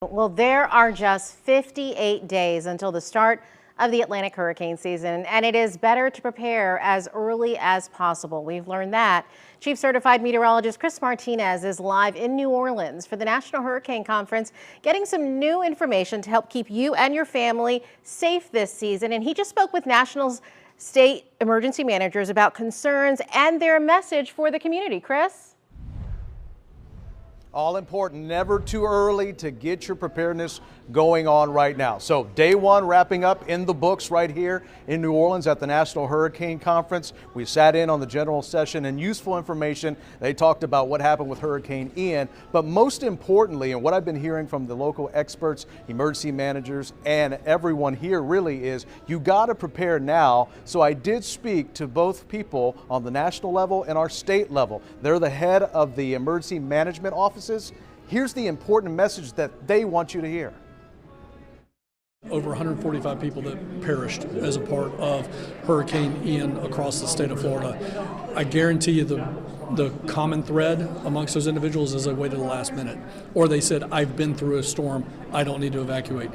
Well, there are just 58 days until the start of the Atlantic hurricane season, and it is better to prepare as early as possible. We've learned that. Chief Certified Meteorologist Chris Martinez is live in New Orleans for the National Hurricane Conference, getting some new information to help keep you and your family safe this season. And he just spoke with National's state emergency managers about concerns and their message for the community. Chris? All important, never too early to get your preparedness going on right now. So day one wrapping up in the books right here in New Orleans at the National Hurricane Conference. We sat in on the general session and useful information. They talked about what happened with Hurricane Ian, but most importantly, and what I've been hearing from the local experts, emergency managers, and everyone here really is you got to prepare now. So I did speak to both people on the national level and our state level. They're the head of the emergency management office. Here's the important message that they want you to hear. Over 145 people that perished as a part of Hurricane Ian across the state of Florida. I guarantee you the common thread amongst those individuals is they waited to the last minute. Or they said, I've been through a storm, I don't need to evacuate.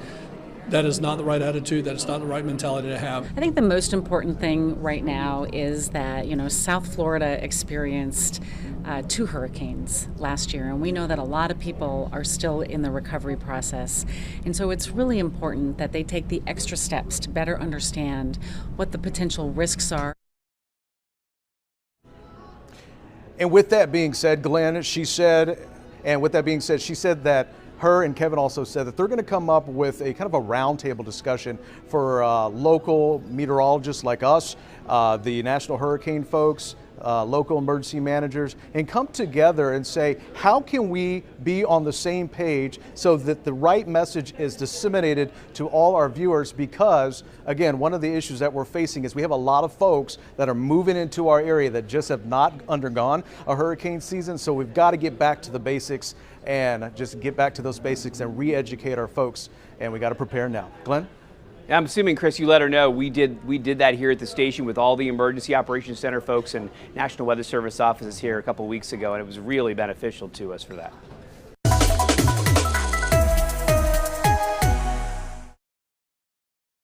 That is not the right attitude. That is not the right mentality to have. I think the most important thing right now is that, South Florida experienced 2 hurricanes last year, and we know that a lot of people are still in the recovery process. And so it's really important that they take the extra steps to better understand what the potential risks are. And with that being said, Glenn, she said that her and Kevin also said that they're going to come up with a kind of a roundtable discussion for local meteorologists like us, the National Hurricane folks, local emergency managers, and come together and say, how can we be on the same page so that the right message is disseminated to all our viewers? Because, again, one of the issues that we're facing is we have a lot of folks that are moving into our area that just have not undergone a hurricane season. So we've got to get back to the basics and just get back to those basics and re-educate our folks. And we got to prepare now. Glenn? I'm assuming, Chris, you let her know we did that here at the station with all the Emergency Operations Center folks and National Weather Service offices here a couple weeks ago, and it was really beneficial to us for that.